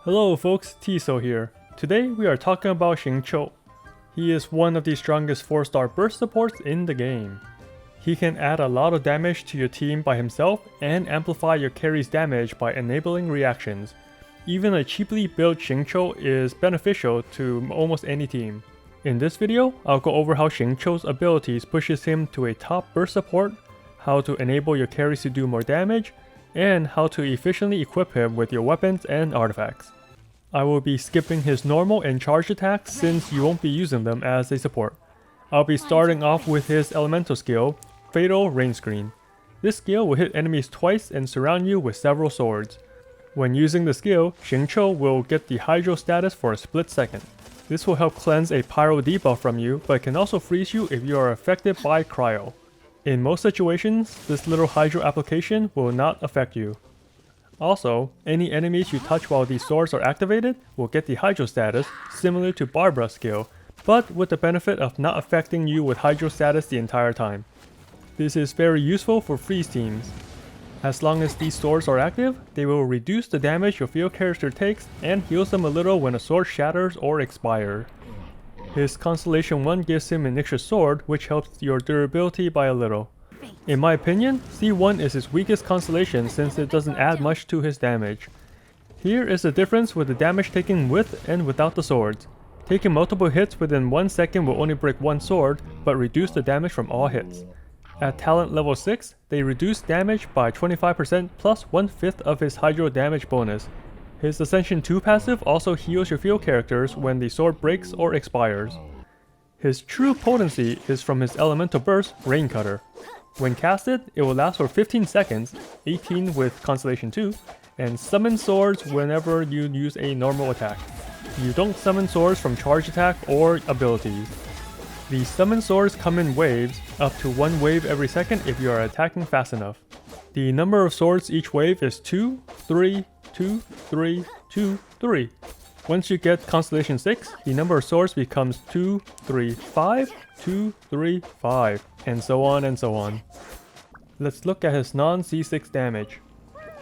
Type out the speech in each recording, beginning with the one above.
Hello folks, Tiso here. Today we are talking about Xingqiu. He is one of the strongest 4-star burst supports in the game. He can add a lot of damage to your team by himself and amplify your carry's damage by enabling reactions. Even a cheaply built Xingqiu is beneficial to almost any team. In this video, I'll go over how Xingqiu's abilities pushes him to a top burst support, how to enable your carries to do more damage, and how to efficiently equip him with your weapons and artifacts. I will be skipping his normal and charge attacks since you won't be using them as a support. I'll be starting off with his elemental skill, Fatal Rainscreen. This skill will hit enemies twice and surround you with several swords. When using the skill, Xingqiu will get the Hydro status for a split second. This will help cleanse a pyro debuff from you, but can also freeze you if you are affected by cryo. In most situations, this little Hydro application will not affect you. Also, any enemies you touch while these swords are activated will get the Hydro status, similar to Barbara's skill, but with the benefit of not affecting you with Hydro status the entire time. This is very useful for freeze teams. As long as these swords are active, they will reduce the damage your field character takes and heals them a little when a sword shatters or expires. His Constellation 1 gives him an extra sword, which helps your durability by a little. In my opinion, C1 is his weakest constellation since it doesn't add much to his damage. Here is the difference with the damage taken with and without the swords. Taking multiple hits within 1 second will only break one sword, but reduce the damage from all hits. At talent level 6, they reduce damage by 25% plus 1/5 of his Hydro damage bonus. His Ascension 2 passive also heals your field characters when the sword breaks or expires. His true potency is from his elemental burst, Raincutter. When casted, it will last for 15 seconds, 18 with Constellation 2, and summon swords whenever you use a normal attack. You don't summon swords from charge attack or abilities. The summon swords come in waves, up to 1 wave every second if you are attacking fast enough. The number of swords each wave is 2, 3, 2, 3, 2, 3. Once you get Constellation 6, the number of swords becomes 2, 3, 5, 2, 3, 5, and so on and so on. Let's look at his non-C6 damage.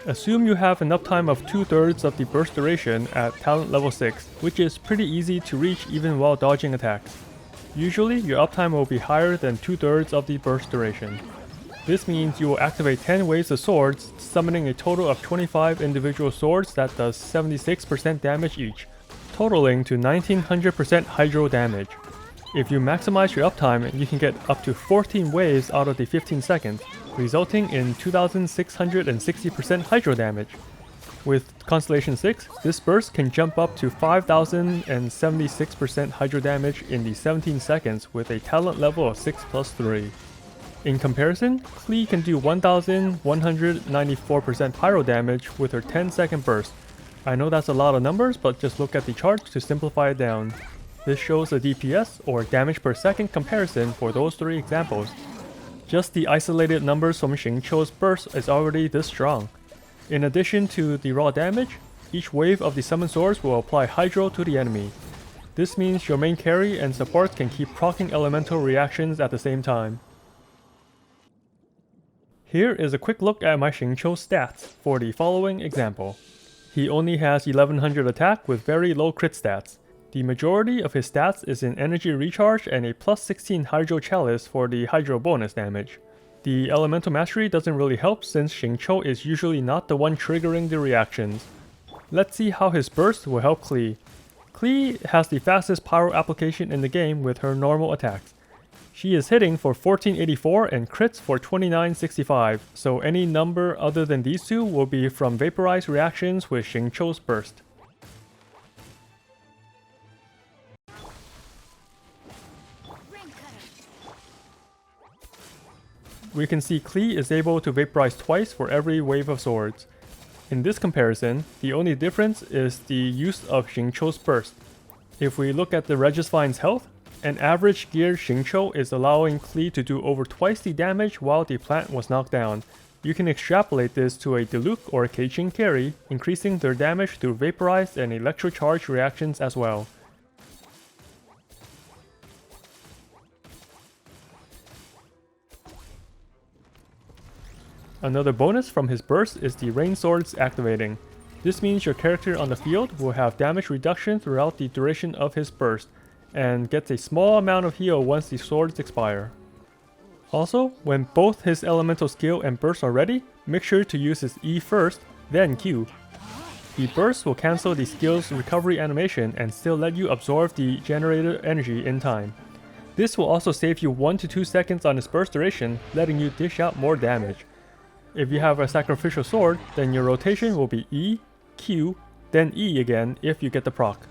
Assume you have an uptime of 2/3 of the burst duration at talent level 6, which is pretty easy to reach even while dodging attacks. Usually, your uptime will be higher than 2/3 of the burst duration. This means you will activate 10 waves of swords, summoning a total of 25 individual swords that does 76% damage each, totaling to 1900% Hydro damage. If you maximize your uptime, you can get up to 14 waves out of the 15 seconds, resulting in 2660% Hydro damage. With Constellation 6, this burst can jump up to 5076% Hydro damage in the 17 seconds with a talent level of 6 plus 3. In comparison, Klee can do 1194% pyro damage with her 10-second burst. I know that's a lot of numbers, but just look at the charts to simplify it down. This shows the DPS, or damage per second comparison for those 3 examples. Just the isolated numbers from Xingqiu's burst is already this strong. In addition to the raw damage, each wave of the summon swords will apply Hydro to the enemy. This means your main carry and support can keep proccing elemental reactions at the same time. Here is a quick look at my Xingqiu stats for the following example. He only has 1100 attack with very low crit stats. The majority of his stats is in energy recharge and a plus 16 Hydro chalice for the Hydro bonus damage. The elemental mastery doesn't really help since Xingqiu is usually not the one triggering the reactions. Let's see how his burst will help Klee. Klee has the fastest pyro application in the game with her normal attacks. She is hitting for 1484 and crits for 2965, so any number other than these two will be from vaporized reactions with Xingqiu's burst. We can see Klee is able to vaporize twice for every wave of swords. In this comparison, the only difference is the use of Xingqiu's burst. If we look at the Regisvine's health, an average geared Xingqiu is allowing Klee to do over twice the damage while the plant was knocked down. You can extrapolate this to a Diluc or a Keqing carry, increasing their damage through vaporized and electrocharge reactions as well. Another bonus from his burst is the Rain Swords activating. This means your character on the field will have damage reduction throughout the duration of his burst, and gets a small amount of heal once the swords expire. Also, when both his elemental skill and burst are ready, make sure to use his E first, then Q. The burst will cancel the skill's recovery animation and still let you absorb the generated energy in time. This will also save you 1 to 2 seconds on its burst duration, letting you dish out more damage. If you have a sacrificial sword, then your rotation will be E, Q, then E again if you get the proc.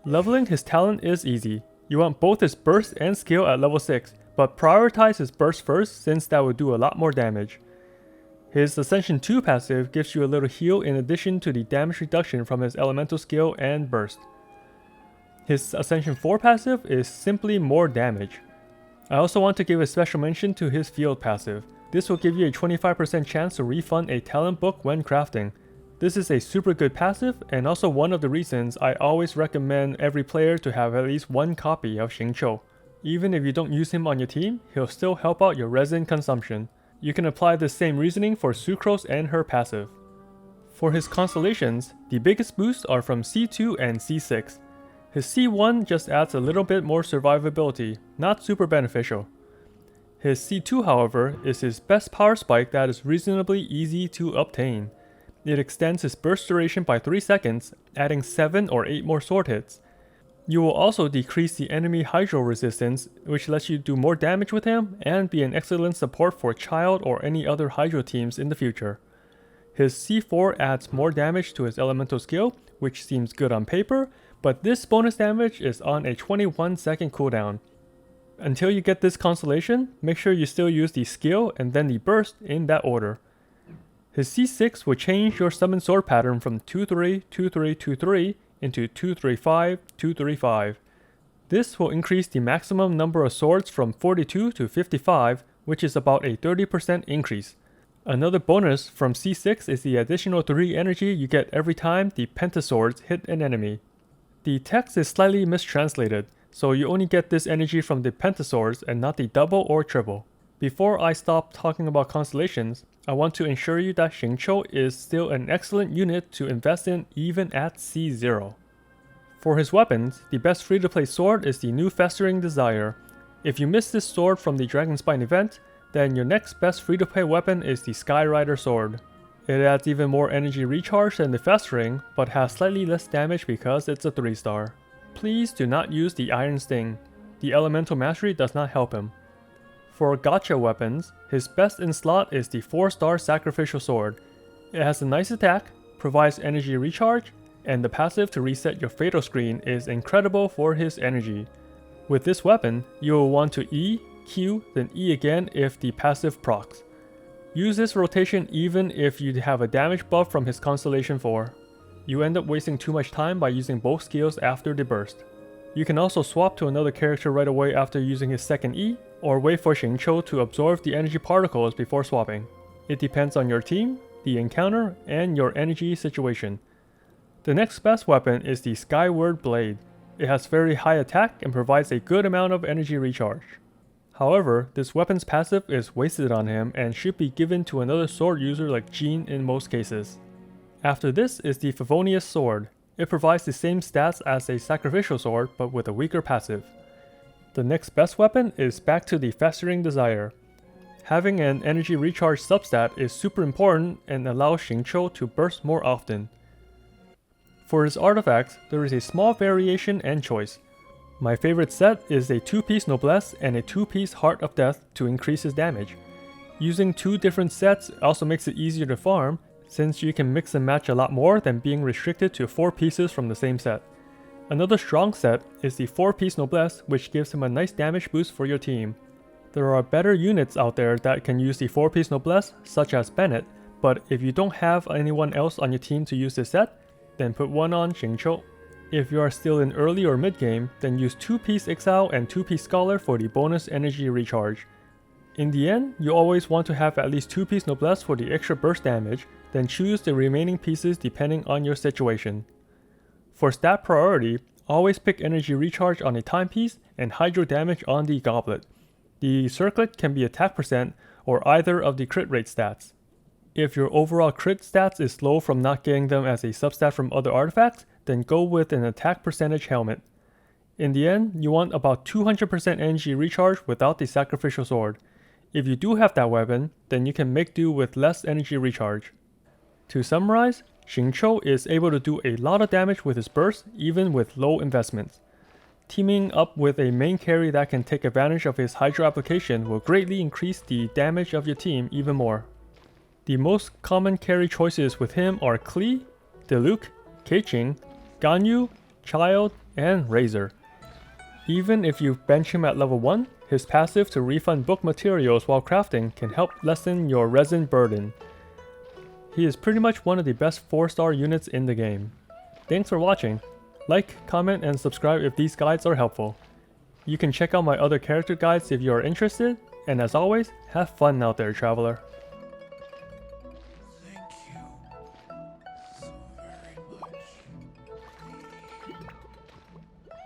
Leveling his talent is easy. You want both his burst and skill at level 6, but prioritize his burst first since that will do a lot more damage. His Ascension 2 passive gives you a little heal in addition to the damage reduction from his elemental skill and burst. His Ascension 4 passive is simply more damage. I also want to give a special mention to his field passive. This will give you a 25% chance to refund a talent book when crafting. This is a super good passive and also one of the reasons I always recommend every player to have at least one copy of Xingqiu. Even if you don't use him on your team, he'll still help out your resin consumption. You can apply the same reasoning for Sucrose and her passive. For his Constellations, the biggest boosts are from C2 and C6. His C1 just adds a little bit more survivability, not super beneficial. His C2, however, is his best power spike that is reasonably easy to obtain. It extends his burst duration by 3 seconds, adding 7 or 8 more sword hits. You will also decrease the enemy hydro resistance, which lets you do more damage with him and be an excellent support for Child or any other hydro teams in the future. His C4 adds more damage to his elemental skill, which seems good on paper, but this bonus damage is on a 21-second cooldown. Until you get this constellation, make sure you still use the skill and then the burst in that order. His C6 will change your summon sword pattern from 2-3, 2-3, 2-3 into 2-3-5, 2-3-5. This will increase the maximum number of swords from 42 to 55, which is about a 30% increase. Another bonus from C6 is the additional 3 energy you get every time the pentaswords hit an enemy. The text is slightly mistranslated, so you only get this energy from the pentaswords and not the double or triple. Before I stop talking about Constellations, I want to ensure you that Xingqiu is still an excellent unit to invest in even at C0. For his weapons, the best free-to-play sword is the new Festering Desire. If you missed this sword from the Dragon Spine event, then your next best free-to-play weapon is the Skyrider sword. It adds even more energy recharge than the Festering, but has slightly less damage because it's a 3-star. Please do not use the Iron Sting. The Elemental Mastery does not help him. For gacha weapons, his best in slot is the 4-star Sacrificial Sword. It has a nice attack, provides energy recharge, and the passive to reset your fatal screen is incredible for his energy. With this weapon, you will want to E, Q, then E again if the passive procs. Use this rotation even if you have a damage buff from his Constellation 4. You end up wasting too much time by using both skills after the burst. You can also swap to another character right away after using his second E, or wait for Xingqiu to absorb the energy particles before swapping. It depends on your team, the encounter, and your energy situation. The next best weapon is the Skyward Blade. It has very high attack and provides a good amount of energy recharge. However, this weapon's passive is wasted on him and should be given to another sword user like Jean in most cases. After this is the Favonius Sword. It provides the same stats as a Sacrificial Sword but with a weaker passive. The next best weapon is back to the Festering Desire. Having an energy recharge substat is super important and allows Xingqiu to burst more often. For his artifacts, there is a small variation and choice. My favorite set is a 2-piece Noblesse and a 2-piece Heart of Death to increase his damage. Using 2 different sets also makes it easier to farm, since you can mix and match a lot more than being restricted to 4 pieces from the same set. Another strong set is the 4-piece Noblesse, which gives him a nice damage boost for your team. There are better units out there that can use the 4-piece Noblesse, such as Bennett, but if you don't have anyone else on your team to use this set, then put one on Xingqiu. If you are still in early or mid game, then use 2-piece Exile and 2-piece Scholar for the bonus energy recharge. In the end, you always want to have at least 2-piece Noblesse for the extra burst damage, then choose the remaining pieces depending on your situation. For stat priority, always pick energy recharge on a timepiece and hydro damage on the goblet. The circlet can be attack percent or either of the crit rate stats. If your overall crit stats is low from not getting them as a substat from other artifacts, then go with an attack percentage helmet. In the end, you want about 200% energy recharge without the sacrificial sword. If you do have that weapon, then you can make do with less energy recharge. To summarize, Xingqiu is able to do a lot of damage with his burst even with low investments. Teaming up with a main carry that can take advantage of his Hydro application will greatly increase the damage of your team even more. The most common carry choices with him are Klee, Diluc, Keqing, Ganyu, Child, and Razor. Even if you bench him at level 1, his passive to refund book materials while crafting can help lessen your resin burden. He is pretty much one of the best 4-star units in the game. Thanks for watching. Like, comment, and subscribe if these guides are helpful. You can check out my other character guides if you are interested, and as always, have fun out there, traveler.